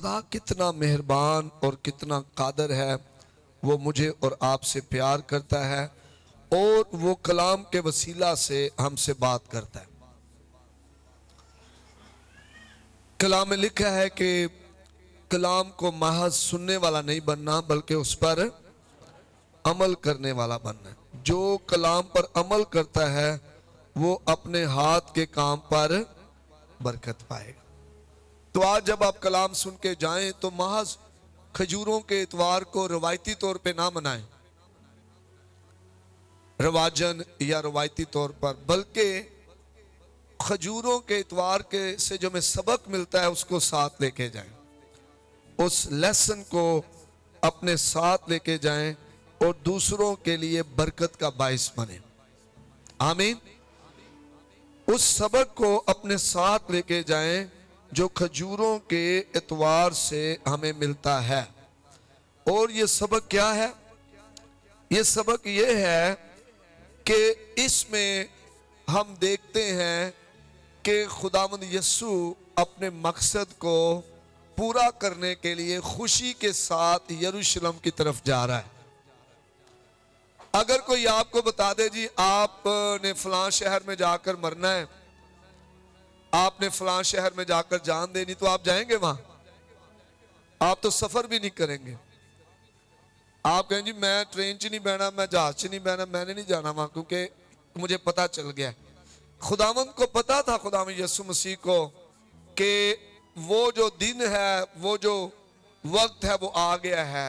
खुदा कितना मेहरबान और कितना कादर है। वो मुझे और आपसे प्यार करता है और वो कलाम के वसीला से हमसे बात करता है। कलाम में लिखा है कि कलाम को महज सुनने वाला नहीं बनना बल्कि उस पर अमल करने वाला बनना है। जो कलाम पर अमल करता है वो अपने हाथ के काम पर बरकत पाएगा। तो आज जब आप कलाम सुन के जाएं तो महज खजूरों के इतवार को रवायती तौर पे ना मनाएं, रवाजन या रवायती तौर पर, बल्कि खजूरों के इतवार के से जो हमें सबक मिलता है उसको साथ लेके जाएं, उस लेसन को अपने साथ लेके जाएं और दूसरों के लिए बरकत का बाइस बने। आमीन। उस सबक को अपने साथ लेके जाएं जो खजूरों के इतवार से हमें मिलता है। और ये सबक क्या है? ये सबक ये है कि इसमें हम देखते हैं कि खुदावंद यीशु अपने मकसद को पूरा करने के लिए खुशी के साथ यरूशलेम की तरफ जा रहा है। अगर कोई आपको बता दे जी आपने फलां शहर में जाकर मरना है, आपने फलां शहर में जाकर जान देनी, तो आप जाएंगे वहां? आप तो सफर भी नहीं करेंगे। आप कहें जी मैं ट्रेन च नहीं बहना, मैं जहाज च नहीं बहना, मैंने नहीं जाना वहां क्योंकि मुझे पता चल गया। खुदावंद को पता था, खुदावंद यीशु मसीह को, कि वो जो दिन है, वो जो वक्त है वो आ गया है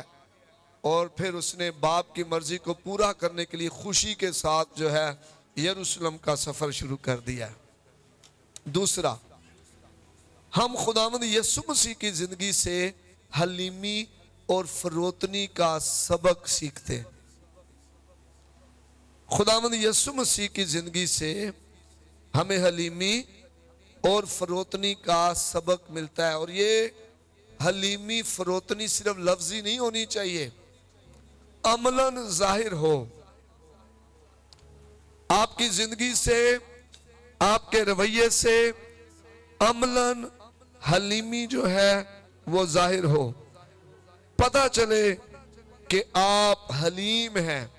और फिर उसने बाप की मर्जी को पूरा करने के लिए खुशी के साथ जो है यरूशलेम का सफर शुरू कर दिया। दूसरा, हम खुदावंद यीशु मसीह की जिंदगी से हलीमी और फरोतनी का सबक सीखते हैं। खुदावंद यीशु मसीह की जिंदगी से हमें हलीमी और फरोतनी का सबक मिलता है। और ये हलीमी फरोतनी सिर्फ लफ्जी नहीं होनी चाहिए, अमलन जाहिर हो। आपकी जिंदगी से, आपके रवैये से अमलन हलीमी जो है वो जाहिर हो, पता चले कि आप हलीम हैं,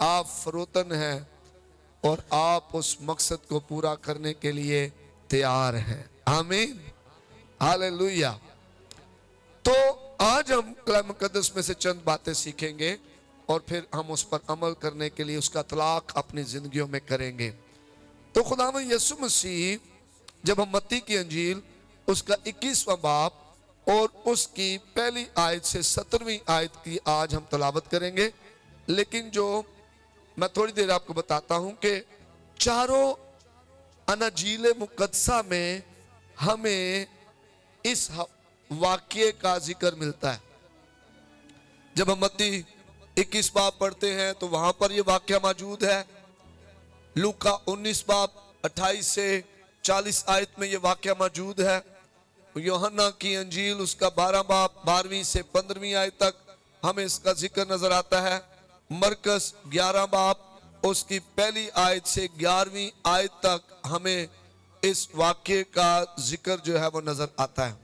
आप फरोतन हैं और आप उस मकसद को पूरा करने के लिए तैयार हैं। आमीन, हालेलुया। तो आज हम कलाम मुकद्दस में से चंद बातें सीखेंगे और फिर हम उस पर अमल करने के लिए उसका तलाक अपनी जिंदगियों में करेंगे। तो खुदावंद यीशु मसीह, जब हम मत्ती की अंजील उसका 21वां बाब और उसकी पहली आयत से 17वीं आयत की आज हम तलावत करेंगे। लेकिन जो मैं थोड़ी देर आपको बताता हूं कि चारों अनाजील मुकद्दसा में हमें इस वाक्य का जिक्र मिलता है। जब हम मत्ती 21 बाब पढ़ते हैं तो वहां पर यह वाक्य मौजूद है। लूका 19 बाब 28 से 40 आयत में यह वाक्य मौजूद है। यूहन्ना की अंजील उसका 12 बाब 12वीं से 15वीं आयत तक हमें इसका जिक्र नजर आता है। मरकस 11 बाब उसकी पहली आयत से 11वीं आयत तक हमें इस वाक्य का जिक्र जो है वो नजर आता है।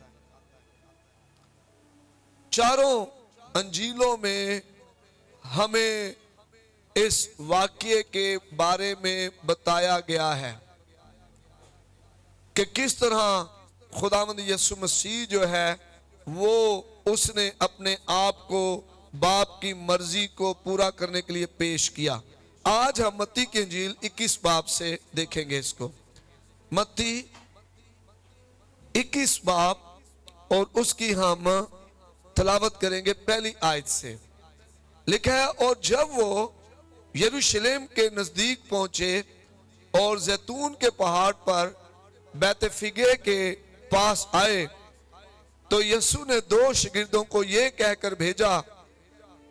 चारों अंजीलों में हमें इस वाक्य के बारे में बताया गया है कि किस तरह खुदावंद यीशु मसीह जो है वो उसने अपने आप को बाप की मर्जी को पूरा करने के लिए पेश किया। आज हम मत्ती की अंजील 21 बाब से देखेंगे इसको। मत्ती 21 बाब और उसकी हम तलावत करेंगे पहली आयत से। लिखा है, और जब वो यरूशलेम के नजदीक पहुंचे और जैतून के पहाड़ पर बैतफिगे के पास आए तो यीशु ने 2 शागिर्दों को यह कहकर भेजा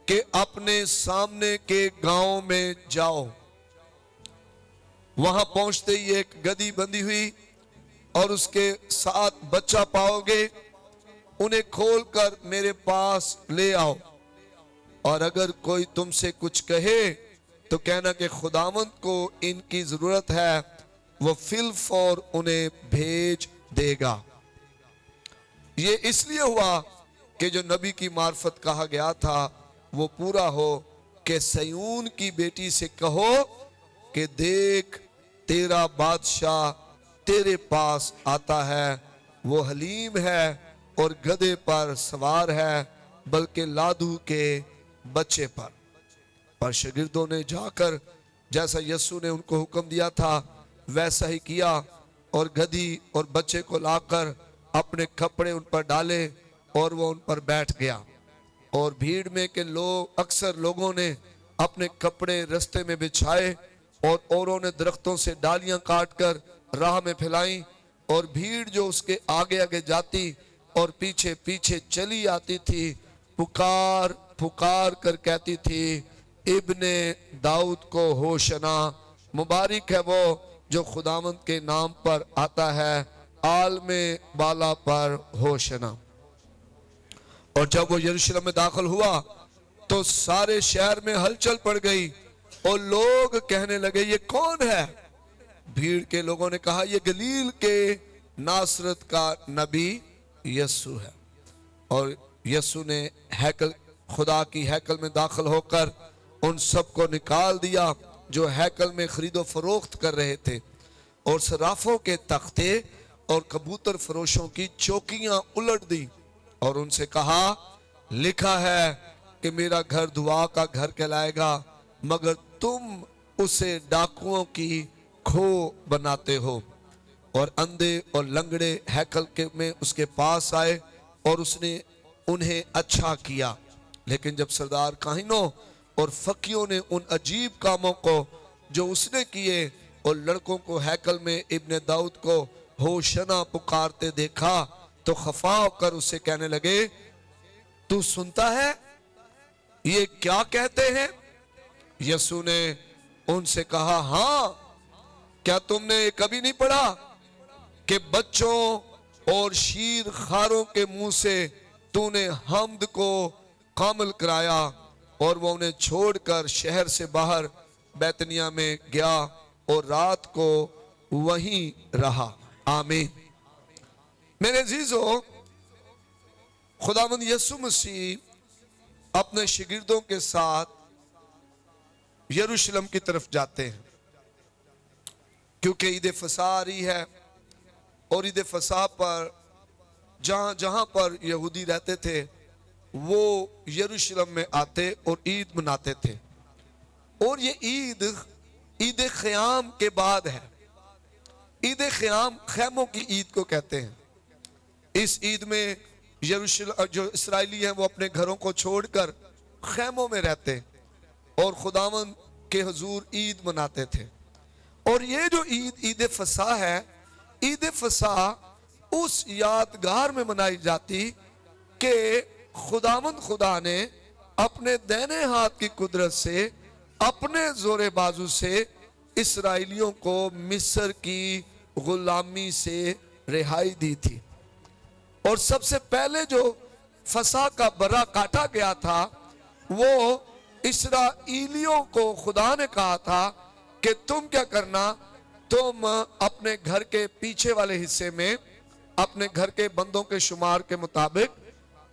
कि अपने सामने के गांव में जाओ। वहां पहुंचते ही एक गदही बंधी हुई और उसके साथ बच्चा पाओगे, उन्हें खोलकर मेरे पास ले आओ। और अगर कोई तुमसे कुछ कहे तो कहना कि खुदावंद को इनकी जरूरत है, वो फिल फौर उन्हें भेज देगा। ये इसलिए हुआ कि जो नबी की मार्फत कहा गया था वो पूरा हो कि सयून की बेटी से कहो कि देख तेरा बादशाह तेरे पास आता है, वो हलीम है और गधे पर सवार है, बल्कि लादू के बच्चे पर शागिर्दों ने जाकर जैसा यीशु ने उनको हुक्म दिया था वैसा ही किया और गधी और बच्चे को लाकर अपने कपड़े उन पर डाले और वो उन पर बैठ गया। और भीड़ में के लोग अक्सर लोगों ने अपने कपड़े रास्ते में बिछाए और औरों ने दरख्तों से डालियां काटकर राह में फैलाई और भीड़ जो उसके आगे आगे जाती और पीछे पीछे चली आती थी पुकार पुकार कर कहती थी, इब्ने दाऊद को होशना, मुबारक है वो जो खुदावंद के नाम पर आता है, आल में बाला पर होशना। और जब वो यरूशलेम में दाखिल हुआ तो सारे शहर में हलचल पड़ गई और लोग कहने लगे ये कौन है? भीड़ के लोगों ने कहा ये गलील के नासरत का नबी यीशु है। और यीशु ने हैकल खुदा की हैकल में दाखिल होकर उन सबको निकाल दिया जो हैकल में खरीदो फरोख्त कर रहे थे और सराफों के तख्ते और कबूतर फरोशों की चौकियां उलट दी और उनसे कहा, लिखा है कि मेरा घर दुआ का घर कहलाएगा, मगर तुम उसे डाकुओं की खो बनाते हो। और अंधे और लंगड़े हैकल के में उसके पास आए और उसने उन्हें अच्छा किया। लेकिन जब सरदार काहिनों और फकीरों ने उन अजीब कामों को जो उसने किए और लड़कों को हैकल में इब्ने दाऊद को होशना पुकारते देखा तो खफा होकर उससे कहने लगे, तू सुनता है ये क्या कहते हैं? यीशु ने उनसे कहा, हाँ, क्या तुमने कभी नहीं पढ़ा कि बच्चों और शीर खारों के मुंह से तूने हम्द को कामिल कराया? और वो उन्हें छोड़कर शहर से बाहर बैतनिया में गया और रात को वहीं रहा। आमीन। मेरे अजीजों, खुदावंद यीशु मसीह अपने शागिर्दों के साथ यरूशलेम की तरफ जाते हैं क्योंकि ईद फसह आ रही है और ईद फसह पर जहां जहां पर यहूदी रहते थे वो यरूशलेम में आते और ईद मनाते थे। और ये ईद ख़याम के बाद है। ईद ख़याम खैमों की ईद को कहते हैं। इस ईद में यरूशलेम जो इसराइली हैं वो अपने घरों को छोड़कर खैमों में रहते और खुदावंद के हुजूर ईद मनाते थे। और ये जो ईद फसह है, ईद फसह उस यादगार में मनाई जाती कि खुदावंद खुदा ने अपने दाहिने हाथ की कुदरत से अपने जोरे बाजू से इसराइलियों को मिस्र की गुलामी से रिहाई दी थी। और सबसे पहले जो फसह का बरा काटा गया था वो इसराइलियों को खुदा ने कहा था कि तुम क्या करना, तुम अपने घर के पीछे वाले हिस्से में अपने घर के बंदों के शुमार के मुताबिक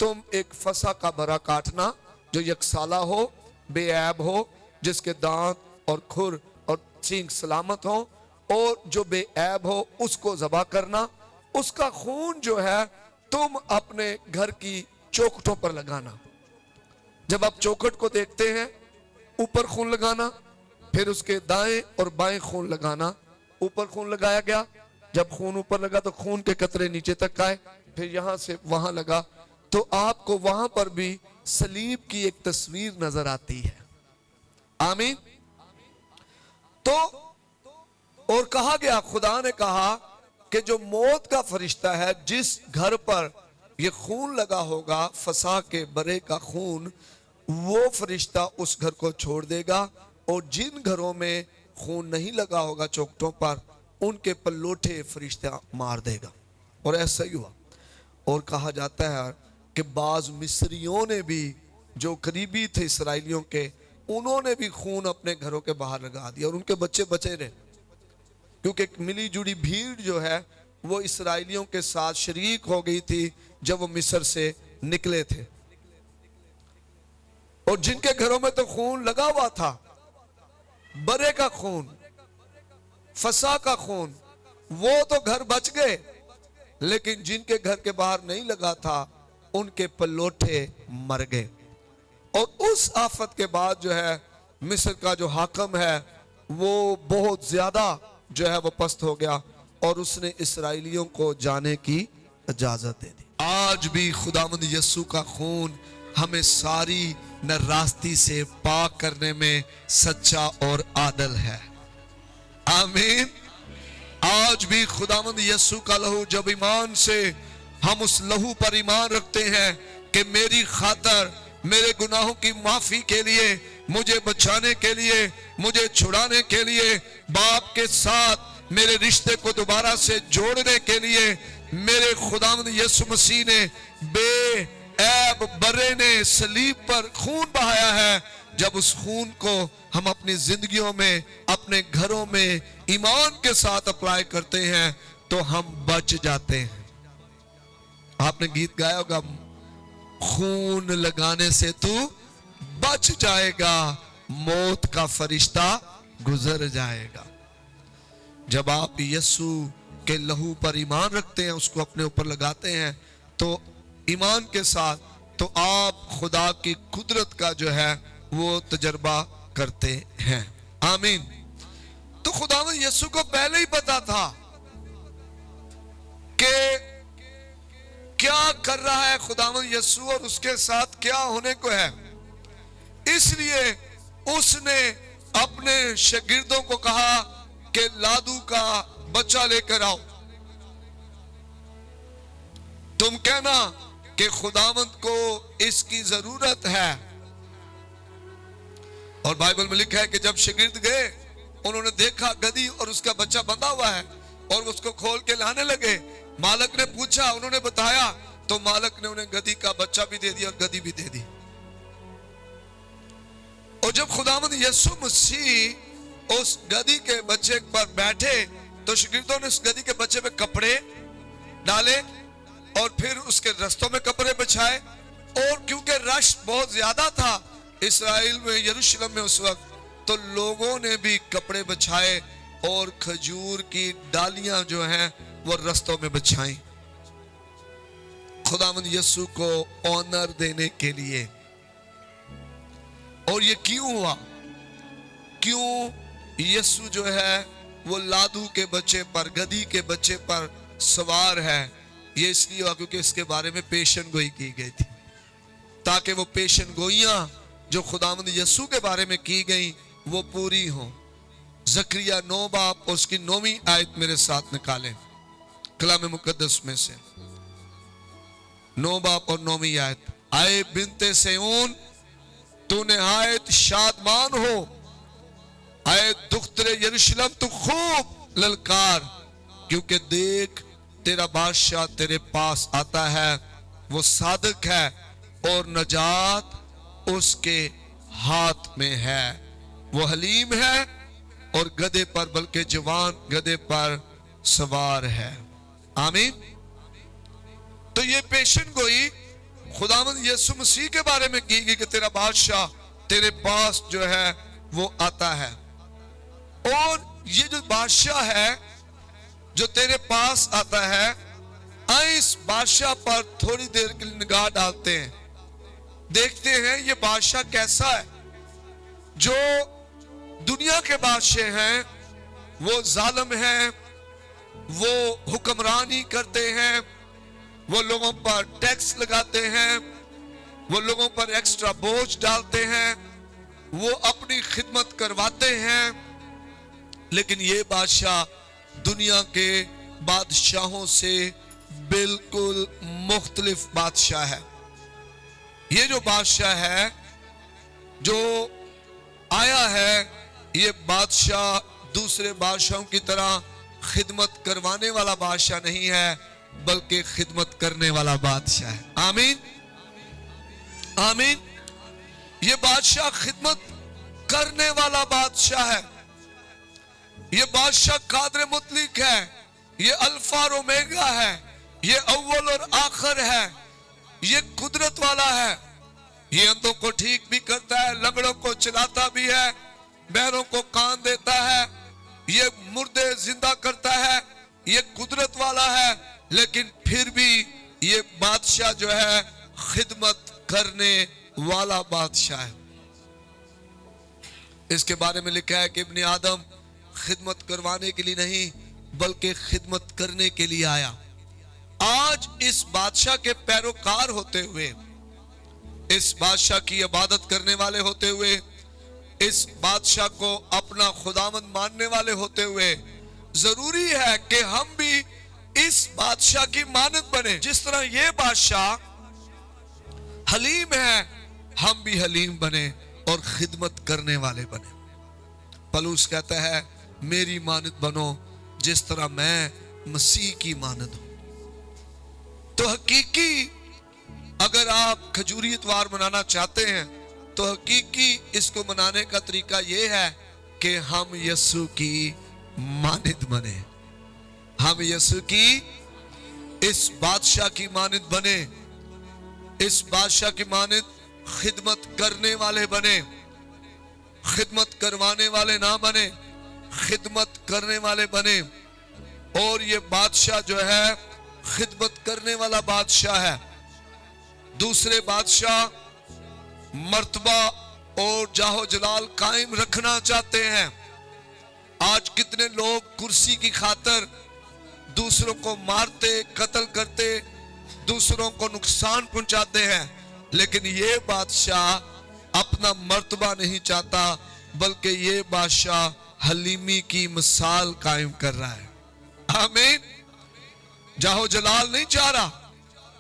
तुम एक फसह का बरा काटना जो यकसाला हो, बेऐब हो, जिसके दांत और खुर और सींग सलामत हो, और जो बेऐब हो उसको ज़बह करना। उसका खून जो है तुम अपने घर की चौखटों पर लगाना। जब आप चौखट को देखते हैं ऊपर खून लगाना, फिर उसके दाएं और बाएं खून लगाना। ऊपर खून लगाया गया, जब खून ऊपर लगा तो खून के कतरे नीचे तक आए, फिर यहां से वहां लगा तो आपको वहां पर भी सलीब की एक तस्वीर नजर आती है। आमीन। तो और कहा गया, खुदा ने कहा कि जो मौत का फरिश्ता है जिस घर पर ये खून लगा होगा, फसह के बरे का खून, वो फरिश्ता उस घर को छोड़ देगा और जिन घरों में खून नहीं लगा होगा चौखटों पर, उनके पल्लोठे फरिश्ता मार देगा। और ऐसा ही हुआ। और कहा जाता है कि बाज मिस्रियों ने भी जो करीबी थे इसराइलियों के, उन्होंने भी खून अपने घरों के बाहर लगा दिया और उनके बच्चे बचे रहे, क्योंकि मिली जुड़ी भीड़ जो है वो इसराइलियों के साथ शरीक हो गई थी जब वो मिस्र से निकले थे। और जिनके घरों में तो खून लगा हुआ था, बरे का खून, फसा का खून, वो तो घर बच गए, लेकिन जिनके घर के बाहर नहीं लगा था उनके पलोठे मर गए। और उस आफत के बाद जो है मिस्र का जो हाकम है वो बहुत ज्यादा जो है वो पस्त हो गया और उसने इसराइलियों को जाने की इजाजत दे दी। आज भी खुदावंद यीशु का खून हमें सारी नाराजगी से पाक करने में सच्चा और आदल है। आमीन। आज भी खुदावंद यीशु का लहू, जब ईमान से हम उस लहू पर ईमान रखते हैं कि मेरी खातर, मेरे गुनाहों की माफी के लिए, मुझे बचाने के लिए, मुझे छुड़ाने के लिए, बाप के साथ मेरे रिश्ते को दोबारा से जोड़ने के लिए मेरे खुदावंद यीशु मसीह ने बेऐब बरे ने सलीब पर खून बहाया है। जब उस खून को हम अपनी जिंदगियों में, अपने घरों में ईमान के साथ अप्लाई करते हैं तो हम बच जाते हैं। आपने गीत गाया होगा, खून लगाने से तू बच जाएगा, मौत का फरिश्ता गुजर जाएगा। जब आप यीशु के लहू पर ईमान रखते हैं, उसको अपने ऊपर लगाते हैं, तो ईमान के साथ तो आप खुदा की कुदरत का जो है वो तजर्बा करते हैं। आमीन। तो खुदावंद यीशु को पहले ही पता था कि क्या कर रहा है खुदावंद यीशु और उसके साथ क्या होने को है। इसलिए उसने अपने शागिर्दों को कहा कि लादू का बच्चा लेकर आओ। तुम कहना कि खुदावंद को इसकी जरूरत है। और बाइबल में लिखा है कि जब शागिर्द गए, उन्होंने देखा गधी और उसका बच्चा बंधा हुआ है और उसको खोल के लाने लगे। मालिक ने पूछा, उन्होंने बताया, तो मालिक ने उन्हें गधी का बच्चा भी दे दिया और गधी भी दे दी। और जब खुदावंद यीशु मसीह उस गधी के बच्चे पर बैठे तो शागिर्दों ने उस गधी के बच्चे पे कपड़े डाले और फिर उसके रस्तों में कपड़े बिछाए। और क्योंकि रश बहुत ज्यादा था इस्राएल में, यरूशलेम में उस वक्त, तो लोगों ने भी कपड़े बिछाए और खजूर की डालियां जो हैं वो रस्तों में बिछाई, खुदावंद यीशु को ऑनर देने के लिए। और ये क्यों हुआ? क्यों यीशु जो है वो लादू के बच्चे पर, गधी के बच्चे पर सवार है? ये इसलिए हुआ क्योंकि इसके बारे में पेशन गोई की गई थी, ताकि वो पेशन गोइयां जो खुदावंद यीशु के बारे में की गई वो पूरी हो। जकरिया 9 बाब और उसकी 9वीं आयत मेरे साथ निकालें कलाम मुकद्दस में से। 9 बाब और 9वीं आयत। आए बिनते सिय्योन, तू निहायत शादमान हो, आए दुख्तरे यरूशलेम तू खूब ललकार, क्योंकि देख तेरा बादशाह तेरे पास आता है, वो सादक है और नजात उसके हाथ में है, वो हलीम है और गधे पर, बल्कि जवान गधे पर सवार है। आमीन। तो ये पेशन गोई खुदावंद यीशु मसीह के बारे में की गई कि तेरा बादशाह तेरे पास जो है वो आता है। और ये जो बादशाह है जो तेरे पास आता है, आए इस बादशाह पर थोड़ी देर के लिए निगाह डालते हैं, देखते हैं ये बादशाह कैसा है। जो दुनिया के बादशाह हैं वो जालिम हैं, वो हुक्मरानी करते हैं, वो लोगों पर टैक्स लगाते हैं, वो लोगों पर एक्स्ट्रा बोझ डालते हैं, वो अपनी खिदमत करवाते हैं। लेकिन ये बादशाह दुनिया के बादशाहों से बिल्कुल मुख्तलिफ बादशाह है। ये जो बादशाह है जो आया है, ये बादशाह दूसरे बादशाहों की तरह खिदमत करवाने वाला बादशाह नहीं है, बल्कि खिदमत करने वाला बादशाह है। आमीन। आमीन। ये बादशाह खिदमत करने वाला बादशाह है। ये बादशाह कादर मुतलिक है, ये अल्फा और ओमेगा है, ये अव्वल और आखिर है, ये कुदरत वाला है। ये अंधों को ठीक भी करता है, लंगड़ों को चलाता भी है, बहरों को कान देता है, ये मुर्दे जिंदा करता है, ये कुदरत वाला है। लेकिन फिर भी ये बादशाह जो है खिदमत करने वाला बादशाह है। इसके बारे में लिखा है कि इब्ने आदम खिदमत करवाने के लिए नहीं बल्कि खिदमत करने के लिए आया। आज इस बादशाह के पैरोकार होते हुए, इस बादशाह की इबादत करने वाले होते हुए, इस बादशाह को अपना खुदावंद मानने वाले होते हुए जरूरी है कि हम भी इस बादशाह की मानद बने। जिस तरह ये बादशाह हलीम है, हम भी हलीम बने और खिदमत करने वाले बने। पलूस कहता है मेरी मानद बनो जिस तरह मैं मसीह की मानद हूं। तो हकीकी अगर आप खजूरी इतवार मनाना चाहते हैं तो हकीकी इसको मनाने का तरीका यह है कि हम यीशु की मानद बने, हम यीशु की इस बादशाह की मानद बने, इस बादशाह की मानद खिदमत करने वाले बने, खिदमत करवाने वाले ना बने, खिदमत करने वाले बने। और ये बादशाह जो है खिदमत करने वाला बादशाह है। दूसरे बादशाह मर्तबा और जाहो जलाल कायम रखना चाहते हैं। आज कितने लोग कुर्सी की खातर दूसरों को मारते, कत्ल करते, दूसरों को नुकसान पहुंचाते हैं। लेकिन ये बादशाह अपना मर्तबा नहीं चाहता बल्कि ये बादशाह हलीमी की मिसाल कायम कर रहा है। आमीन। जाहो जलाल नहीं चाह रहा,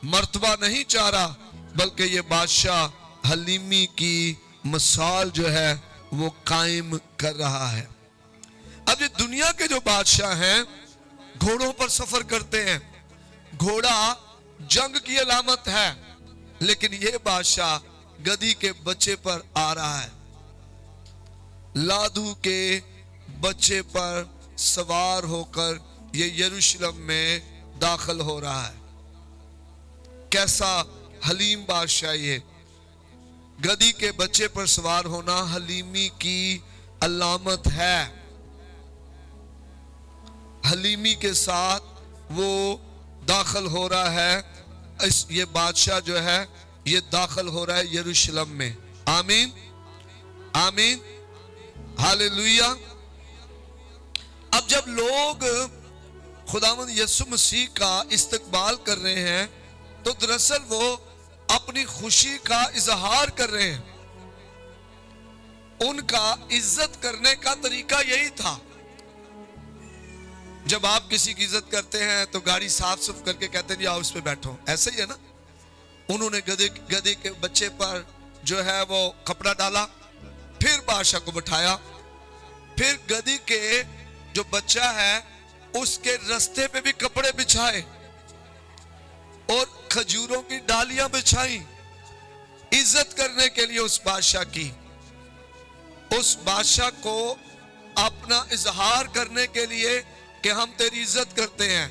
मर्तबा नहीं चाह रहा, बल्कि ये बादशाह हलीमी की मिसाल जो है वो कायम कर रहा है। अब ये दुनिया के जो बादशाह हैं घोड़ों पर सफर करते हैं, घोड़ा जंग की अलामत है, लेकिन ये बादशाह गधी के बच्चे पर आ रहा है, लादू के बच्चे पर सवार होकर ये यरूशलेम में दाखिल हो रहा है। कैसा हलीम बादशाह! ये गधी के बच्चे पर सवार होना हलीमी की अलामत है। हलीमी के साथ वो दाखिल हो रहा है। ये बादशाह जो है ये दाखिल हो रहा है यरूशलेम में। आमीन, आमीन, हालेलुया। अब जब लोग खुदावंद यीशु मसीह का इस्तकबाल कर रहे हैं तो दरअसल वो अपनी खुशी का इजहार कर रहे हैं। उनका इज्जत करने का तरीका यही था। जब आप किसी की इज्जत करते हैं तो गाड़ी साफ सुफ करके कहते हैं जी आओ उस पे बैठो, ऐसे ही है ना। उन्होंने गधे के बच्चे पर जो है वो कपड़ा डाला, फिर बादशाह को बिठाया, फिर गधी के जो बच्चा है उसके रास्ते पे भी कपड़े बिछाए और खजूरों की डालियां बिछाई, इज्जत करने के लिए उस बादशाह की। उस बादशाह को अपना इजहार करने के लिए कि हम तेरी इज्जत करते हैं।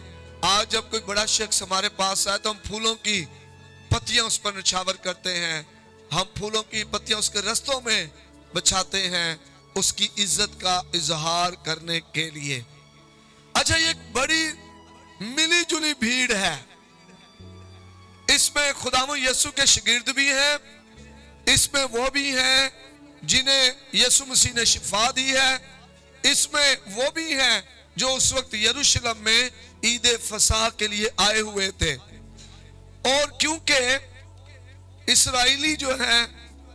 आज जब कोई बड़ा शख्स हमारे पास आए तो हम फूलों की पत्तियां उस पर निछावर करते हैं, हम फूलों की पत्तियां उसके रास्तों में बिछाते हैं, उसकी इज्जत का इजहार करने के लिए। अच्छा, ये एक बड़ी मिली जुली भीड़ है। इसमें खुदावंद यीशु के शागिर्द भी हैं, इसमें वो भी हैं जिन्हें यीशु मसीह ने शिफा दी है, इसमें वो भी हैं जो उस वक्त यरूशलेम में ईद फसह के लिए आए हुए थे। और क्योंकि इस्राएली जो हैं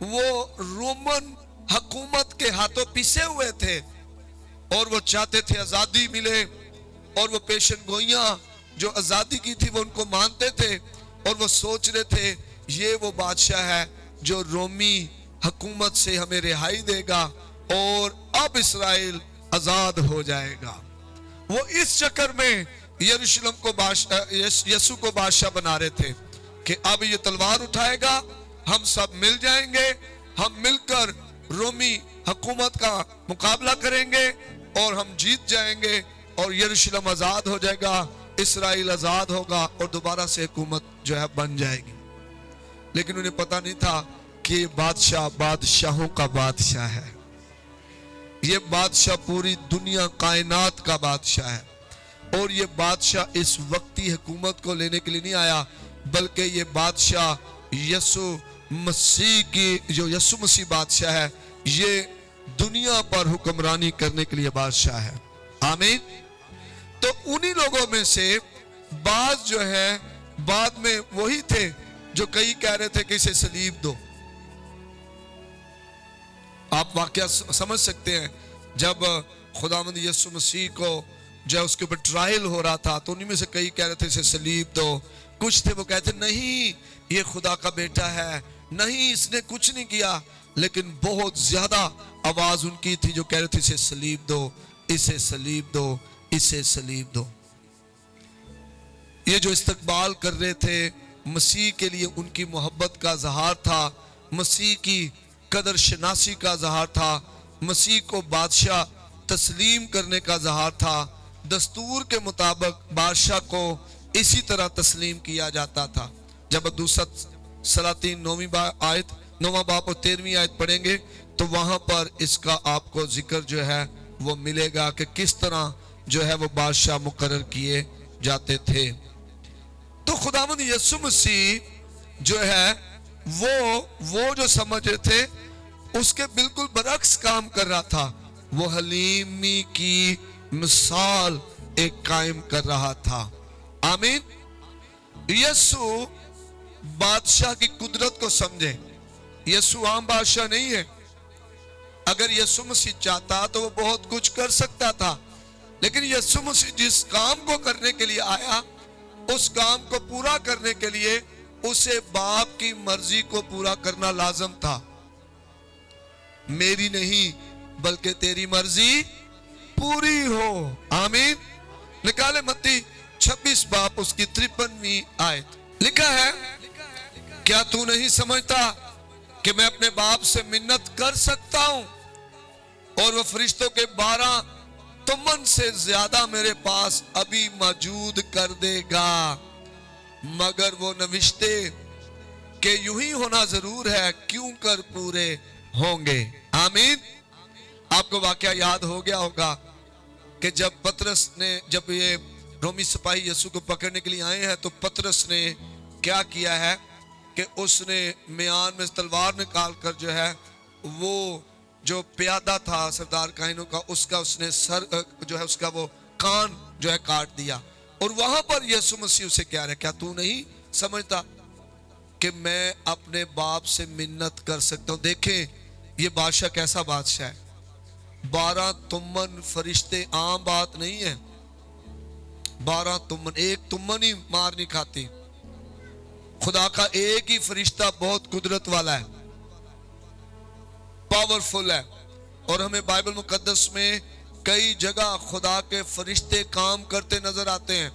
वो रोमन हुकूमत के हाथों पिसे हुए थे और वो चाहते थे आजादी मिले, और वो पेशन गोइयां जो आजादी की थी वो उनको मानते थे, और वो सोच रहे थे ये वो बादशाह है जो रोमी हुकूमत से हमें रिहाई देगा और अब इस्राएल आजाद हो जाएगा। वो इस चक्कर में यरूशलेम को यीशु को बादशाह बना रहे थे कि अब ये तलवार उठाएगा, हम सब मिल जाएंगे, हम मिलकर रोमी हुकूमत का मुकाबला करेंगे और हम जीत जाएंगे और यरूशलेम आजाद हो जाएगा, इस्राइल आजाद होगा और दोबारा से हुकूमत जो है बन जाएगी। लेकिन उन्हें पता नहीं था कि ये बादशाह बादशाहों का बादशाह है, ये बादशाह पूरी दुनिया कायनात का बादशाह है। और ये बादशाह इस वक्ती हुकूमत को लेने के लिए नहीं आया, बल्कि ये बादशाह यीशु मसीह की, जो यीशु मसीह बादशाह है, ये दुनिया पर हुक्मरानी करने के लिए बादशाह है। आमीन। तो उन्हीं लोगों में से बाज जो है बाद में वही थे जो कई कह रहे थे कि इसे सलीब दो। आप वाकया समझ सकते हैं, जब खुदावंद यीशु मसीह को जब उसके ऊपर ट्रायल हो रहा था तो उन्हीं में से कई कह रहे थे इसे सलीब दो। कुछ थे वो कहते नहीं ये खुदा का बेटा है, नहीं इसने कुछ नहीं किया। लेकिन बहुत ज्यादा आवाज उनकी थी जो कह रहे थे इसे सलीब दो, इसे सलीब दो, इसे सलीब दो। ये जो इस्तकबाल कर रहे थे मसीह के लिए, उनकी मोहब्बत का इजहार था, मसीह की कदर शनासी का इजहार था, मसीह को बादशाह तस्लीम करने का इजहार था। दस्तूर के मुताबिक बादशाह को इसी तरह तस्लीम किया जाता था। जब दूसरा सलातीन 9वां बाब और 13वीं आयत पढ़ेंगे तो वहां पर इसका आपको जिक्र जो है वो मिलेगा कि किस तरह जो है वो बादशाह मुकर्रर किए जाते थे। तो खुदावंद यीशु मसीह जो है वो जो समझ रहे थे उसके बिल्कुल बरक्स काम कर रहा था। वो हलीमी की मिसाल एक कायम कर रहा था। आमीन। यीशु बादशाह की कुदरत को समझे। यीशु आम बादशाह नहीं है। अगर यीशु मसीह चाहता तो वो बहुत कुछ कर सकता था, लेकिन यीशु मसीह जिस काम को करने के लिए आया उस काम को पूरा करने के लिए उसे बाप की मर्जी को पूरा करना लाजम था। मेरी नहीं बल्कि तेरी मर्जी पूरी हो। आमीन। निकाले मत्ती 26 बाब उसकी 53वीं आयत। लिखा है, क्या तू नहीं समझता कि मैं अपने बाप से मिन्नत कर सकता हूं और वह फरिश्तों के 12 तुमन से ज्यादा मेरे पास अभी मौजूद कर देगा, मगर वो नविश्ते के यूं ही होना जरूर है, क्यों कर पूरे होंगे। आमीन। आपको वाकया याद हो गया होगा कि जब पतरस ने, जब ये रोमी सिपाही यीशु को पकड़ने के लिए आए हैं तो पतरस ने क्या किया है कि उसने म्यान में तलवार निकाल कर जो है वो जो प्यादा था सरदार काहिनों का, उसका उसने सर जो है उसका वो कान जो है काट दिया। और वहां पर यीशु मसीह उसे क्या रहा, क्या तू नहीं समझता कि मैं अपने बाप से मिन्नत कर सकता हूं। देखें ये बादशाह कैसा बादशाह है। 12 तुमन फरिश्ते आम बात नहीं है। 12 तुमन, एक तुमन ही मार नहीं खाती। खुदा का एक ही फरिश्ता बहुत कुदरत वाला है, पावरफुल है। और हमें बाइबल मुकद्दस में कई जगह खुदा के फरिश्ते काम करते नजर आते हैं।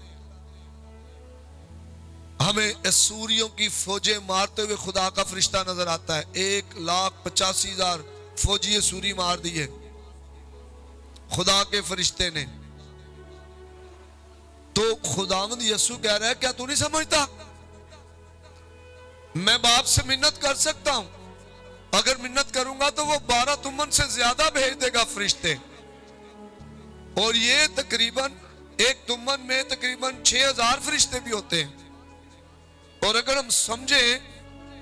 हमें असूरियों की फौजें मारते हुए खुदा का फरिश्ता नजर आता है। 1,85,000 फौजी असूरी मार दिए खुदा के फरिश्ते ने। तो खुदावंद यीशु कह रहा है, क्या तू नहीं समझता मैं बाप से मिन्नत कर सकता हूं, अगर मिन्नत करूंगा तो वो 12 तुमन से ज्यादा भेज देगा फरिश्ते। और ये तकरीबन एक तुमन में तकरीबन 6,000 फरिश्ते भी होते हैं। और अगर हम समझे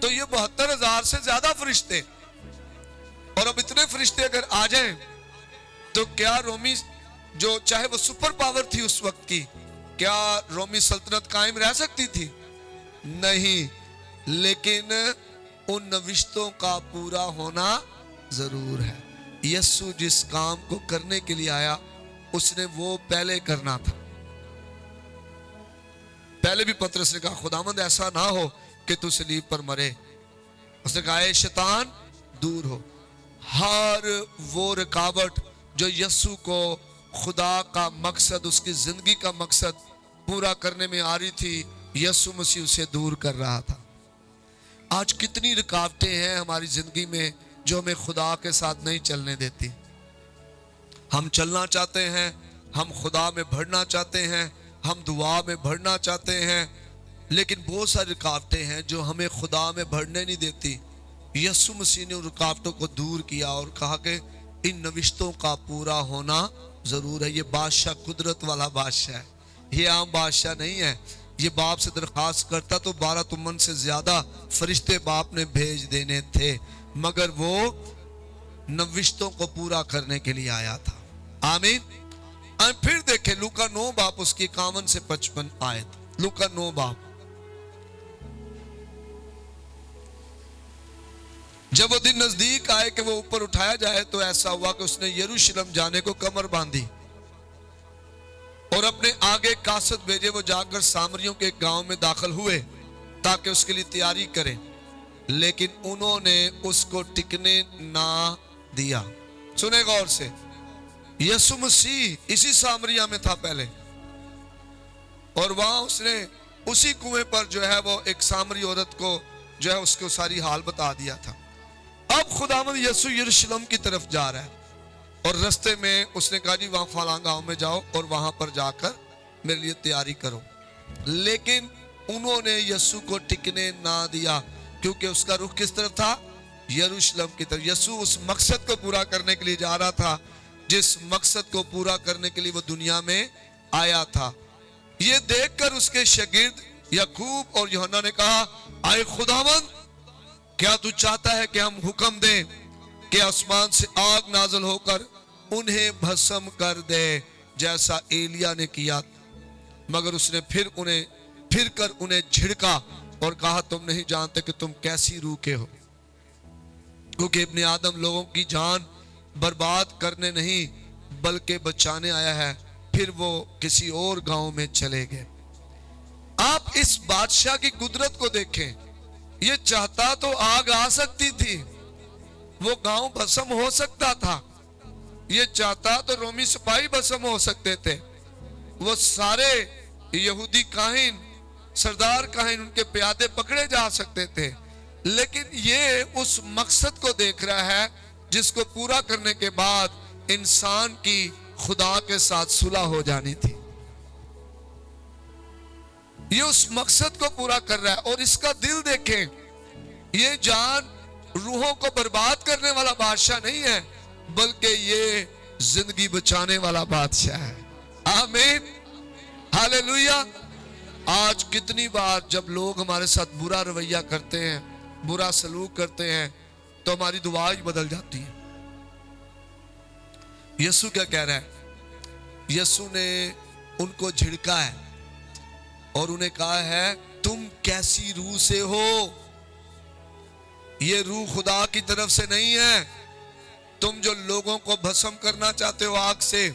तो ये 72,000 से ज्यादा फरिश्ते। और अब इतने फरिश्ते अगर आ जाएं तो क्या रोमी, जो चाहे वो सुपर पावर थी उस वक्त की, क्या रोमी सल्तनत कायम रह सकती थी? नहीं। लेकिन उन नविश्तों का पूरा होना जरूर है। यीशु जिस काम को करने के लिए आया उसने वो पहले करना था। पहले भी पतरस ने कहा, खुदावंद ऐसा ना हो कि तू सलीब पर मरे। उसने कहा, ऐ शैतान दूर हो। हर वो रुकावट जो यीशु को खुदा का मकसद, उसकी जिंदगी का मकसद पूरा करने में आ रही थी, यीशु मसीह उसे दूर कर रहा था। आज कितनी रुकावटें हैं हमारी जिंदगी में जो हमें खुदा के साथ नहीं चलने देती। हम चलना चाहते हैं हम खुदा में बढ़ना चाहते हैं, हम दुआ में बढ़ना चाहते हैं, लेकिन बहुत सारी रुकावटें हैं जो हमें खुदा में बढ़ने नहीं देती। यीशु मसीह ने उन रुकावटों को दूर किया और कहा कि इन नविश्तों का पूरा होना जरूर है। ये बादशाह कुदरत वाला बादशाह है, ये आम बादशाह नहीं है। ये बाप से दरखास्त करता तो 12 तुमन से ज्यादा फरिश्ते बाप ने भेज देने थे, मगर वो नविश्तों को पूरा करने के लिए आया था। आमीन। फिर देखें लूका 9 बाप उसकी 51 से 55 आयत। लूका 9 बाप। जब वो दिन नजदीक आए कि वो ऊपर उठाया जाए तो ऐसा हुआ कि उसने यरूशलेम जाने को कमर बांधी और अपने आगे कासद भेजे। वो जाकर सामरियों के गांव में दाखिल हुए ताकि उसके लिए तैयारी करें, लेकिन उन्होंने उसको टिकने ना दिया। सुने गौर से, यीशु मसीह इसी सामरिया में था पहले, और वहां उसने उसी कुएं पर जो है वो एक सामरी औरत को जो है उसको सारी हाल बता दिया था। अब खुदावंद यीशु यरूशलेम की तरफ जा रहा है और रास्ते में उसने कहा जी वहां फलां गांव में जाओ और वहां पर जाकर मेरे लिए तैयारी करो, लेकिन उन्होंने यीशु को टिकने ना दिया क्योंकि उसका रुख किस तरफ था? यरूशलेम की तरफ। यीशु उस मकसद को पूरा करने के लिए जा रहा था जिस मकसद को पूरा करने के लिए वो दुनिया में आया था। ये देखकर उसके शागिर्द याकूब और यूहन्ना ने कहा, आए खुदावंद, क्या तू चाहता है कि हम हुक्म दें कि आसमान से आग नाज़िल होकर उन्हें भस्म कर दे जैसा एलिया ने किया? मगर उसने फिर कर उन्हें झिड़का और कहा, तुम नहीं जानते कि तुम कैसी रूह के हो, क्योंकि इब्ने आदम लोगों की जान बर्बाद करने नहीं बल्कि बचाने आया है। फिर वो किसी और गांव में चले गए। आप इस बादशाह की कुदरत को देखें। ये चाहता तो आग आ सकती थी, वो गांव भस्म हो सकता था। ये चाहता तो रोमी सिपाही भस्म हो सकते थे, वो सारे यहूदी काहिन, सरदार काहिन, उनके प्यादे पकड़े जा सकते थे। लेकिन ये उस मकसद को देख रहा है जिसको पूरा करने के बाद इंसान की खुदा के साथ सुलह हो जानी थी। ये उस मकसद को पूरा कर रहा है। और इसका दिल देखें, ये जान रूहों को बर्बाद करने वाला बादशाह नहीं है, बल्कि ये जिंदगी बचाने वाला बादशाह है। आमीन, हालेलुया। आज कितनी बार जब लोग हमारे साथ बुरा रवैया करते हैं, बुरा सलूक करते हैं, तो हमारी दुआ ही बदल जाती है। यीशु क्या कह रहा है? यीशु ने उनको झिड़का है और उन्हें कहा है, तुम कैसी रूह से हो? ये रूह खुदा की तरफ से नहीं है। तुम जो लोगों को भस्म करना चाहते हो आग से,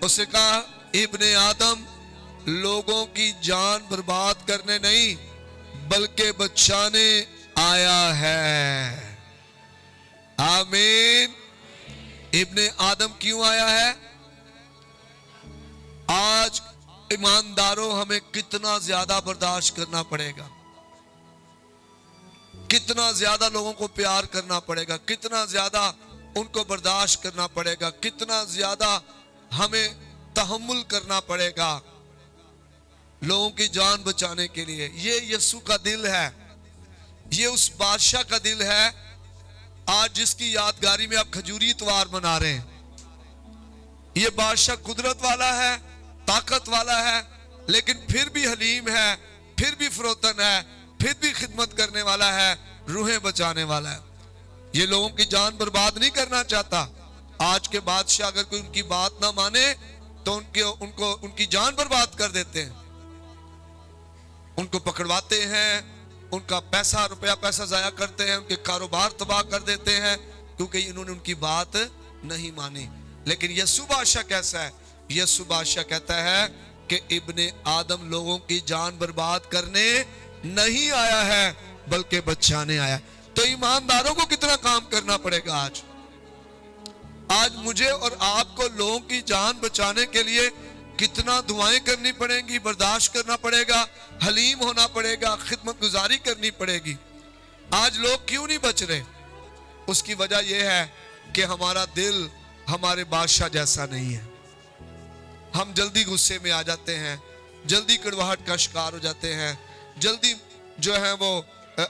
उससे कहा, इब्ने आदम लोगों की जान बर्बाद करने नहीं बल्कि बचाने आया है। आमीन। इब्ने आदम क्यों आया है? आज ईमानदारों, हमें कितना ज्यादा बर्दाश्त करना पड़ेगा, कितना ज्यादा लोगों को प्यार करना पड़ेगा, कितना ज्यादा उनको बर्दाश्त करना पड़ेगा, कितना ज्यादा हमें तहम्मुल करना पड़ेगा लोगों की जान बचाने के लिए। ये यीशु का दिल है, ये उस बादशाह का दिल है आज जिसकी यादगारी में आप खजूरी इतवार मना रहे हैं। ये बादशाह कुदरत वाला है, ताकत वाला है, लेकिन फिर भी हलीम है, फिर भी फरोतन है, फिर भी खिदमत करने वाला है, रूहें बचाने वाला है। ये लोगों की जान बर्बाद नहीं करना चाहता। आज के बादशाह अगर कोई उनकी बात ना माने तो उनकी जान बर्बाद कर देते हैं, उनको पकड़वाते हैं, उनका पैसा जाया करते हैं, उनके कारोबार तबाह कर देते हैं क्योंकि इन्होंने उनकी बात नहीं मानी। लेकिन यीशु बादशाह कैसा है? यीशु बादशाह कहता है कि इब्ने आदम लोगों की जान बर्बाद करने नहीं आया है बल्कि बचाने आया। तो ईमानदारों को कितना काम करना पड़ेगा आज मुझे और आपको लोगों की जान बचाने के लिए कितना दुआएं करनी पड़ेंगी, बर्दाश्त करना पड़ेगा, हलीम होना पड़ेगा, खिदमत गुजारी करनी पड़ेगी। आज लोग क्यों नहीं बच रहे? उसकी वजह यह है कि हमारा दिल हमारे बादशाह जैसा नहीं है। हम जल्दी गुस्से में आ जाते हैं, जल्दी कड़वाहट का शिकार हो जाते हैं, जल्दी जो है वो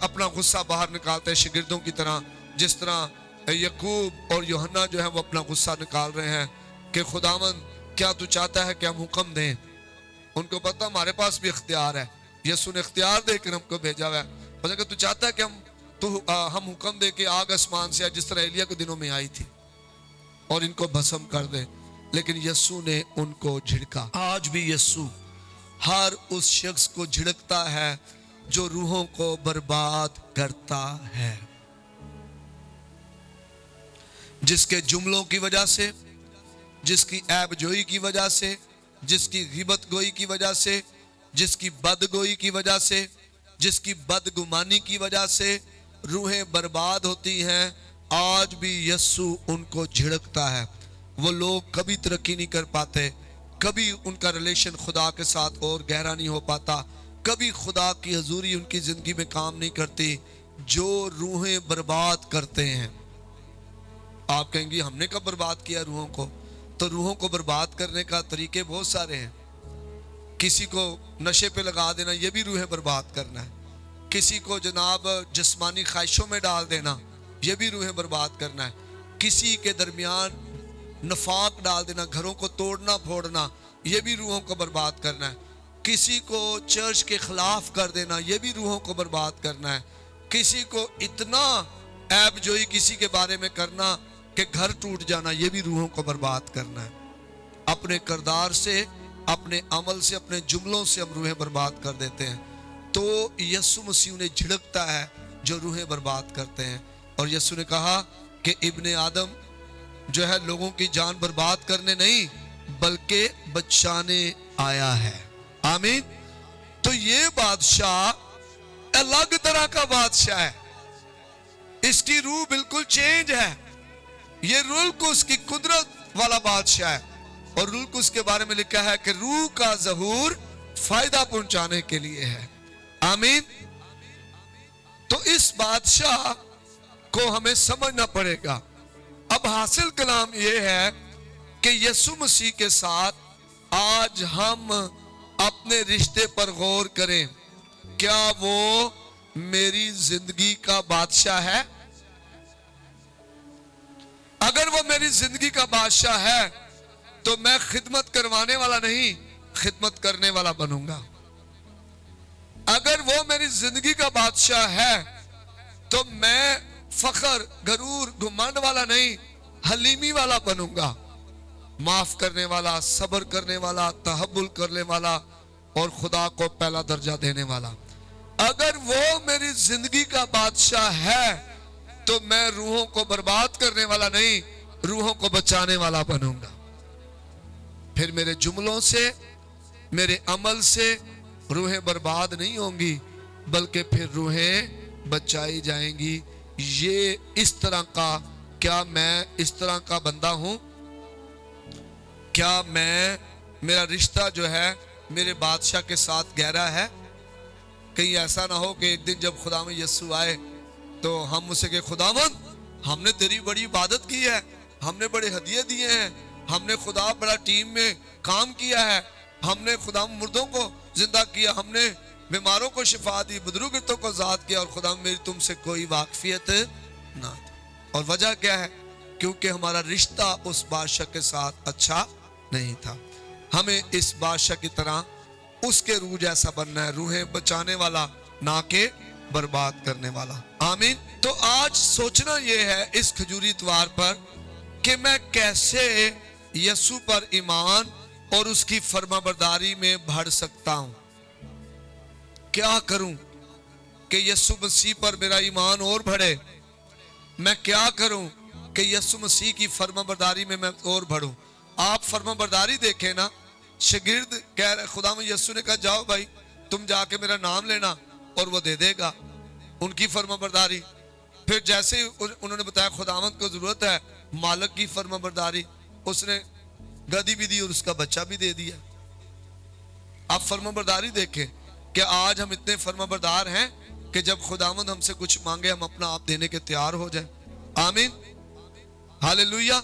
अपना गुस्सा बाहर निकालते हैं, शागिर्दों की तरह, जिस तरह यकूब और यूहन्ना जो है वो अपना गुस्सा निकाल रहे हैं कि खुदावन क्या तू चाहता है कि हम हुक्म दें। उनको पता हमारे पास भी इख्तियार है, यीशु ने इख्तियार देकर हमको भेजा हुआ है। पता कि तू चाहता है कि हम हुक्म दे के आग आसमान से जिस तरह एलिया के दिनों में आई थी और इनको भस्म कर दे, लेकिन यीशु ने उनको झिड़का। आज भी यीशु हर उस शख्स को झिड़कता है जो रूहों को बर्बाद करता है, जिसके जुमलों की वजह से, जिसकी ऐबजोई की वजह से, जिसकी गिबत गोई की वजह से, जिसकी बदगोई की वजह से, जिसकी बदगुमानी की वजह से रूहें बर्बाद होती हैं। आज भी यीशु उनको झिड़कता है। वो लोग कभी तरक्की नहीं कर पाते, कभी उनका रिलेशन खुदा के साथ और गहरा नहीं हो पाता, कभी खुदा की हजूरी उनकी जिंदगी में काम नहीं करती, जो रूहें बर्बाद करते हैं। आप कहेंगे हमने कब बर्बाद किया रूहों को? तो रूहों को बर्बाद करने का तरीके बहुत सारे हैं। किसी को नशे पे लगा देना, ये भी रूहें बर्बाद करना है। किसी को जनाब जिस्मानी ख्वाहिशों में डाल देना, ये भी रूहें बर्बाद करना है। किसी के दरमियान नफाक डाल देना, घरों को तोड़ना फोड़ना, ये भी रूहों को बर्बाद करना है। किसी को चर्च के खिलाफ कर देना, ये भी रूहों को बर्बाद करना है। किसी को इतना ऐबजोई किसी के बारे में करना कि घर टूट जाना, ये भी रूहों को बर्बाद करना है। अपने किरदार से, अपने अमल से, अपने जुमलों से हम रूहें बर्बाद कर देते हैं। तो यीशु मसीह ने झिड़कता है जो रूहें बर्बाद करते हैं। और यीशु ने कहा कि इब्ने आदम जो है लोगों की जान बर्बाद करने नहीं बल्कि बचाने आया है। आमीन। तो ये बादशाह अलग तरह का बादशाह है, इसकी रूह बिल्कुल चेंज है। ये रुल्कुस की कुदरत वाला बादशाह है, और रुल्कुस के बारे में लिखा है कि रूह का ज़हूर फायदा पहुंचाने के लिए है। आमीन। तो इस बादशाह को हमें समझना पड़ेगा। अब हासिल कलाम यह है कि यीशु मसीह के साथ आज हम अपने रिश्ते पर गौर करें। क्या वो मेरी जिंदगी का बादशाह है? अगर वो मेरी जिंदगी का बादशाह है तो मैं खिदमत करवाने वाला नहीं, खिदमत करने वाला बनूंगा। अगर वो मेरी जिंदगी का बादशाह है तो मैं फखर, गरूर, घुमंड वाला नहीं, हलीमी वाला बनूंगा। माफ करने वाला, सब्र करने वाला, तहब्बुल करने वाला और खुदा को पहला दर्जा देने वाला। अगर वो मेरी जिंदगी का बादशाह है तो मैं रूहों को बर्बाद करने वाला नहीं, रूहों को बचाने वाला बनूंगा। फिर मेरे जुमलों से, मेरे अमल से रूहें बर्बाद नहीं होंगी, बल्कि फिर रूहें बचाई जाएंगी। ये इस तरह का, क्या मैं इस तरह का बंदा हूं? क्या मेरा रिश्ता जो है मेरे बादशाह के साथ गहरा है? कहीं ऐसा ना हो कि एक दिन जब खुदा में यीशु आए तो हम उसे कहे खुदावंद हमने तेरी बड़ी इबादत की है, हमने बड़े हदिये दिए हैं, हमने खुदा बड़ा टीम में काम किया है, हमने खुदा मुर्दों को जिंदा किया, हमने बीमारों को शिफा दी, बुजुर्गों को आजाद किया, और खुदा मेरी तुमसे कोई वाकफियत ना थी। और वजह क्या है? क्योंकि हमारा रिश्ता उस बादशाह के साथ अच्छा नहीं था। हमें इस बादशाह की तरह उसके रूह जैसा बनना है, रूहें बचाने वाला ना के बर्बाद करने वाला। आमीन। तो आज सोचना यह है इस खजूरी इतवार पर कि मैं कैसे यीशु पर ईमान और उसकी फरमाबरदारी में बढ़ सकता हूं। क्या करूं कि यीशु मसीह पर मेरा ईमान और बढ़े? मैं क्या करूं कि यीशु मसीह की फरमाबरदारी में मैं और बढ़ूं? आप फरमाबरदारी देखें ना, शागिर्द कह रहे, खुदा में यीशु ने कहा जाओ भाई तुम जाके मेरा नाम लेना और वो दे देगा, उनकी फरमाबरदारी। फिर जैसे उन्होंने बताया खुदावंद को जरूरत है मालिक की फरमाबरदारी, उसने गधी भी दी और उसका बच्चा भी दे दिया। आप फरमाबरदारी देखें कि आज हम इतने फरमाबरदार हैं कि जब खुदावंद हमसे कुछ मांगे हम अपना आप देने के तैयार हो जाए। आमीन, हालेलुया।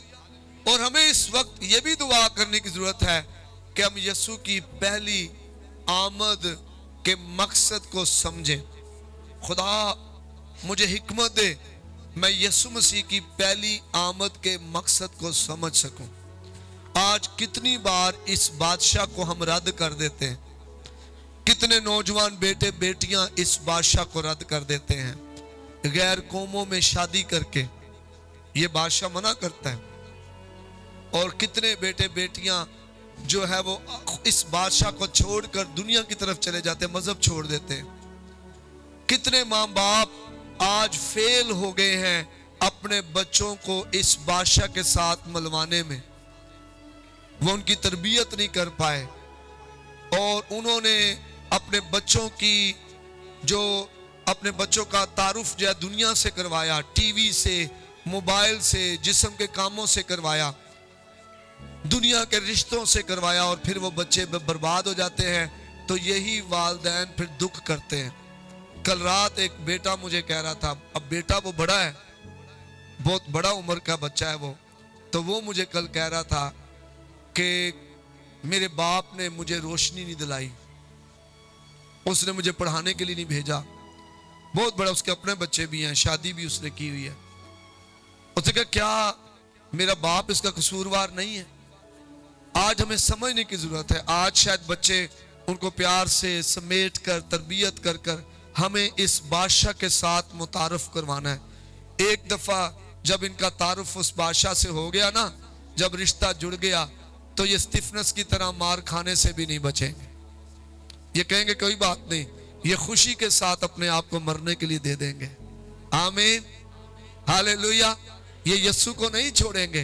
और हमें इस वक्त ये भी दुआ करने की जरूरत है कि हम यीशु की पहली आमद के मकसद को समझें। खुदा मुझे हिकमत दे, मैं यीशु मसीह की पहली आमद के मकसद को समझ सकूं। आज कितनी बार इस बादशाह को हम रद्द कर देते हैं, कितने नौजवान बेटे बेटियां इस बादशाह को रद्द कर देते हैं। गैर कौमों में शादी करके ये बादशाह मना करता है, और कितने बेटे बेटियां जो है वो इस बादशाह को छोड़कर दुनिया की तरफ चले जाते हैं, मजहब छोड़ देते हैं। कितने माँ बाप आज फेल हो गए हैं अपने बच्चों को इस बादशाह के साथ मिलवाने में। वो उनकी तरबियत नहीं कर पाए, और उन्होंने अपने बच्चों की जो अपने बच्चों का तारुफ जो है दुनिया से करवाया, टीवी से, मोबाइल से, जिस्म के कामों से करवाया, दुनिया के रिश्तों से करवाया, और फिर वो बच्चे बर्बाद हो जाते हैं। तो यही वालिदैन फिर दुख करते हैं। कल रात एक बेटा मुझे कह रहा था, अब बेटा वो बड़ा है, बहुत बड़ा उम्र का बच्चा है वो, तो वो मुझे कल कह रहा था कि मेरे बाप ने मुझे रोशनी नहीं दिलाई, उसने मुझे पढ़ाने के लिए नहीं भेजा। बहुत बड़ा, उसके अपने बच्चे भी हैं, शादी भी उसने की हुई है। उसने कहा क्या मेरा बाप इसका कसूरवार नहीं है? आज हमें समझने की जरूरत है। आज शायद बच्चे उनको प्यार से समेट कर तरबियत कर कर हमें इस बादशाह के साथ मुतारफ करवाना है। एक दफा जब इनका तारुफ उस बादशाह से हो गया ना, जब रिश्ता जुड़ गया, तो ये स्टिफनेस की तरह मार खाने से भी नहीं बचेंगे। ये कहेंगे कोई बात नहीं, ये खुशी के साथ अपने आप को मरने के लिए दे देंगे। आमीन, हालेलुया। ये यीशु को नहीं छोड़ेंगे,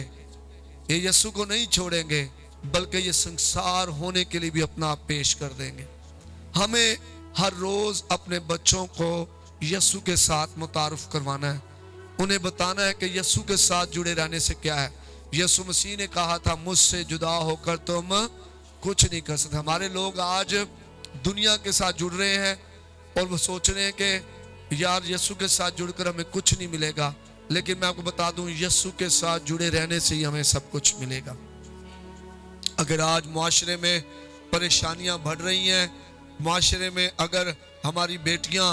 ये यीशु को नहीं छोड़ेंगे, बल्कि ये संसार होने के लिए भी अपना आप पेश कर देंगे। हमें हर रोज अपने बच्चों को यीशु के साथ मुतारफ करवाना है, उन्हें बताना है कि यीशु के साथ जुड़े रहने से क्या है। यीशु मसीह ने कहा था, मुझसे जुदा होकर तुम कुछ नहीं कर सकते। हमारे लोग आज दुनिया के साथ जुड़ रहे हैं और वो सोच रहे हैं कि यार यीशु के साथ जुड़कर हमें कुछ नहीं मिलेगा, लेकिन मैं आपको बता दूं, यीशु के साथ जुड़े रहने से ही हमें सब कुछ मिलेगा। अगर आज मुआशरे में परेशानियां बढ़ रही हैं, मुआशरे में अगर हमारी बेटियां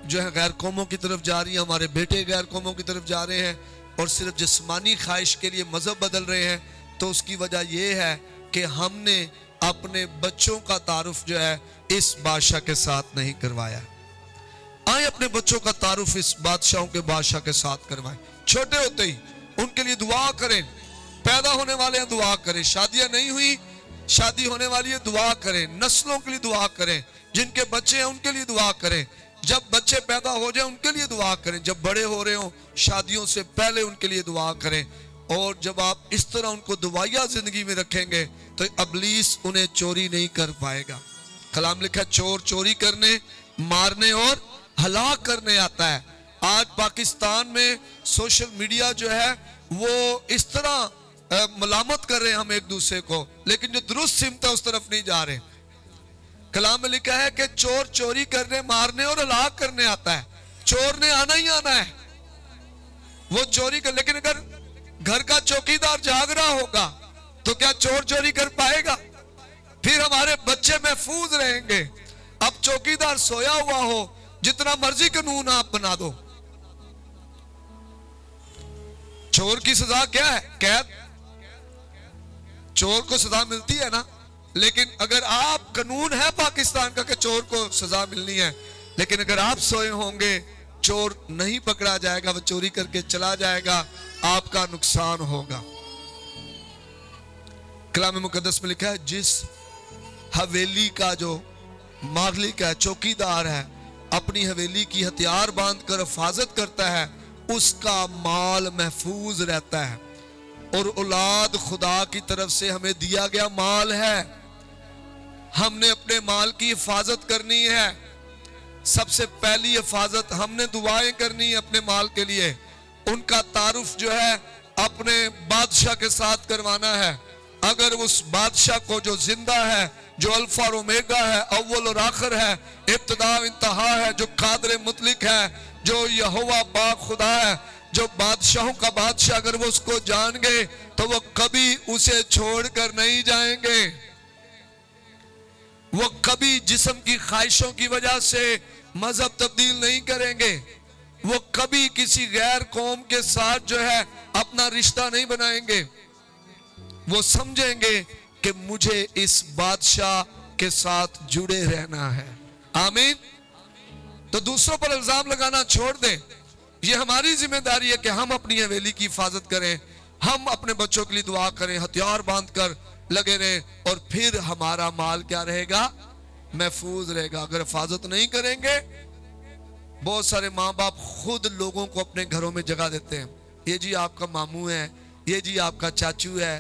जो है गैर कौमों की तरफ जा रही हैं, हमारे बेटे गैर कौमों की तरफ जा रहे हैं और सिर्फ जिस्मानी ख्वाहिश के लिए मजहब बदल रहे हैं, तो उसकी वजह यह है कि हमने अपने बच्चों का तारुफ जो है इस बादशाह के साथ नहीं करवाया। आए अपने बच्चों का तारुफ इस बादशाहों के बादशाह के साथ करवाएं। छोटे होते ही उनके लिए दुआ करें, पैदा होने वाले हैं दुआ करें, शादियां नहीं हुई, शादी होने वाली है दुआ करें, नस्लों के लिए दुआ करें, जिनके बच्चे हैं उनके लिए दुआ करें, जब बच्चे पैदा हो जाए उनके लिए दुआ करें, जब बड़े हो रहे हो शादियों से पहले उनके लिए दुआ करें। और जब आप इस तरह उनको दुआया जिंदगी में रखेंगे तो अबलीस उन्हें चोरी नहीं कर पाएगा। कलाम लिखा है, चोर चोरी करने, मारने और हलाक करने आता है। आज पाकिस्तान में सोशल मीडिया जो है वो इस तरह मलामत कर रहे हैं हम एक दूसरे को, लेकिन जो दुरुस्त सिमत है उस तरफ नहीं जा रहे। कलाम में लिखा है कि चोर चोरी करने, मारने और हलाक करने आता है। चोर ने आना ही आना है, वो चोरी कर, लेकिन अगर घर का चौकीदार जाग रहा होगा तो क्या चोर चोरी कर पाएगा? फिर हमारे बच्चे महफूज रहेंगे। अब चौकीदार सोया हुआ हो, जितना मर्जी कानून आप बना दो, चोर की सजा क्या है? कैद। चोर को सजा मिलती है ना, लेकिन अगर आप, कानून है पाकिस्तान का कि चोर को सजा मिलनी है, लेकिन अगर आप सोए होंगे चोर नहीं पकड़ा जाएगा, वो चोरी करके चला जाएगा, आपका नुकसान होगा। कलाम मुकद्दस में लिखा है, जिस हवेली का जो मालिक है, चौकीदार है, अपनी हवेली की हथियार बांधकर हिफाजत करता है, उसका माल महफूज रहता है। और औलाद खुदा की तरफ से हमें दिया गया माल है, हमने अपने माल की हिफाजत करनी है। सबसे पहली हिफाजत हमने दुआएं करनी है अपने माल के लिए। उनका तारुफ जो है अपने बादशाह के साथ करवाना है। अगर उस बादशाह को जो जिंदा है, जो अल्फा और ओमेगा है, अव्वल और आखिर है, इब्तिदा इंतहा है, जो कादिर मुतलिक है, जो यहोवा पाक खुदा है, जो बादशाहों का बादशाह, अगर वो उसको जान गए तो वो कभी उसे छोड़कर नहीं जाएंगे। वो कभी जिस्म की ख्वाहिशों की वजह से मजहब तब्दील नहीं करेंगे। वो कभी किसी गैर कौम के साथ जो है अपना रिश्ता नहीं बनाएंगे। वो समझेंगे कि मुझे इस बादशाह के साथ जुड़े रहना है। आमीन। तो दूसरों पर इल्जाम लगाना छोड़ दें। ये हमारी जिम्मेदारी है कि हम अपनी हवेली की हिफाजत करें, हम अपने बच्चों के लिए दुआ करें, हथियार बांध कर लगे रहें, और फिर हमारा माल क्या रहेगा? महफूज रहेगा। अगर हिफाजत नहीं करेंगे, बहुत सारे माँ बाप खुद लोगों को अपने घरों में जगह देते हैं। ये जी आपका मामू है, ये जी आपका चाचू है।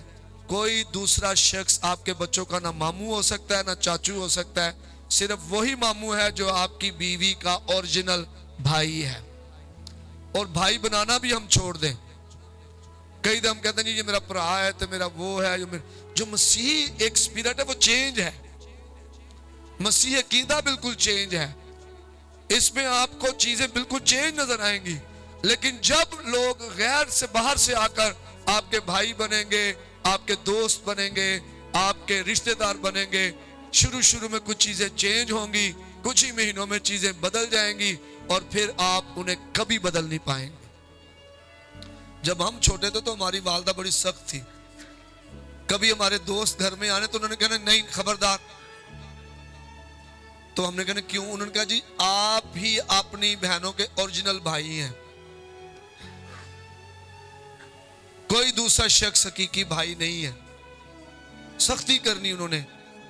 कोई दूसरा शख्स आपके बच्चों का ना मामू हो सकता है ना चाचू हो सकता है। सिर्फ वही मामू है जो आपकी बीवी का ओरिजिनल भाई है। और भाई बनाना भी हम छोड़ दें। कई दम कहते हैं जी ये मेरा भरा है, तो मेरा वो है, जो मसीह एक स्पिरिट है वो चेंज है। मसीह अकीदा बिल्कुल चेंज है। इसमें आपको चीजें बिल्कुल चेंज नजर आएंगी। लेकिन जब लोग गैर से बाहर से आकर आपके भाई बनेंगे, आपके दोस्त बनेंगे, आपके रिश्तेदार बनेंगे, शुरू में कुछ चीजें चेंज होंगी, कुछ ही महीनों में चीजें बदल जाएंगी, और फिर आप उन्हें कभी बदल नहीं पाएंगे। जब हम छोटे थे तो हमारी वालदा बड़ी सख्त थी। कभी हमारे दोस्त घर में आने तो उन्होंने कहना नहीं खबरदार। तो हमने कहना क्यों? उन्होंने कहा जी आप ही अपनी बहनों के ओरिजिनल भाई हैं, कोई दूसरा शख्स हकीकी भाई नहीं है। सख्ती करनी उन्होंने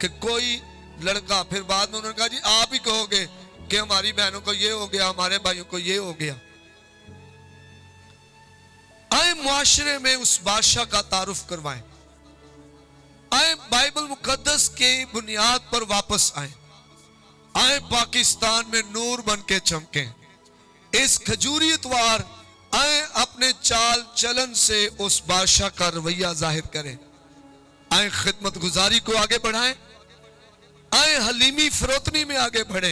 कि कोई लड़का, फिर बाद में उन्होंने कहा जी आप ही कहोगे कि हमारी बहनों को ये हो गया, हमारे भाइयों को ये हो गया। आए मुआशरे में उस बादशाह का तारुफ करवाएं। आए बाइबल मुकद्दस के बुनियाद पर वापस आए। आए पाकिस्तान में नूर बन के चमके। इस खजूरी इतवार आए अपने चाल चलन से उस बादशाह का रवैया जाहिर करें। आए खिदमत गुजारी को आगे बढ़ाएं। आए हलीमी फरोतनी में आगे बढ़े।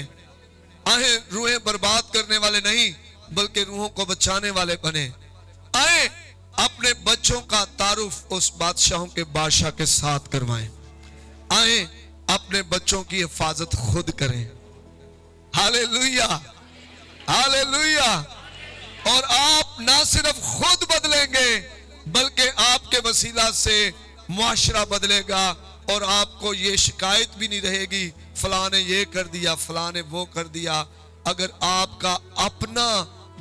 आए रूहें बर्बाद करने वाले नहीं बल्कि रूहों को बचाने वाले बने। आए अपने बच्चों का तारुफ उस बादशाहों के बादशाह के साथ करवाएं। आए अपने बच्चों की हिफाजत खुद करें। Hallelujah, hallelujah. और आप ना सिर्फ खुद बदलेंगे बल्कि आपके वसीला से मुआशरा बदलेगा, और आपको ये शिकायत भी नहीं रहेगी फलां ने ये कर दिया, फलां ने वो कर दिया। अगर आपका अपना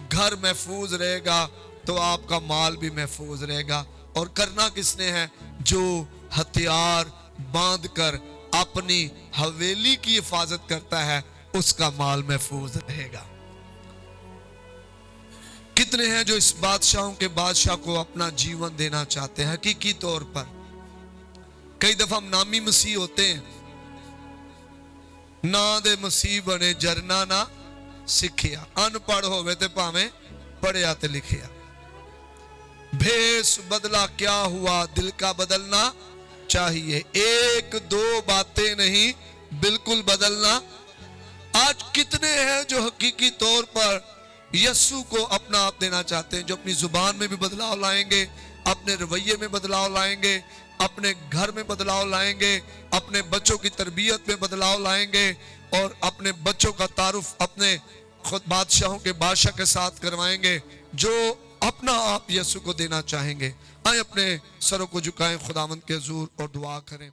घर महफूज रहेगा तो आपका माल भी महफूज रहेगा। और करना किसने है? जो हथियार बांध कर अपनी हवेली की हिफाजत करता है उसका माल महफूज रहेगा। कितने हैं जो इस बादशाहों के बादशाह को अपना जीवन देना चाहते हैं? हकीकी तौर पर कई दफा हम नामी मसीह होते हैं, ना दे मसीह बने जरना ना सिखिया। अनपढ़ होवे ते भावें पढ़िया ते लिखिया। भेष बदला क्या हुआ, दिल का बदलना चाहिए। एक दो बातें नहीं बिल्कुल बदलना। आज कितने हैं जो हकीकी तौर पर यस्सु को अपना आप देना चाहते हैं, जो अपनी जुबान में भी बदलाव लाएंगे, अपने रवैये में बदलाव लाएंगे, अपने घर में बदलाव लाएंगे, अपने बच्चों की तरबियत में बदलाव लाएंगे, और अपने बच्चों का तारुफ अपने खुद बादशाहों के बादशाह के साथ करवाएंगे जो अपना आप यीशु को देना चाहेंगे। आए अपने सरों को झुकाएं खुदावंद के हुजूर और दुआ करें।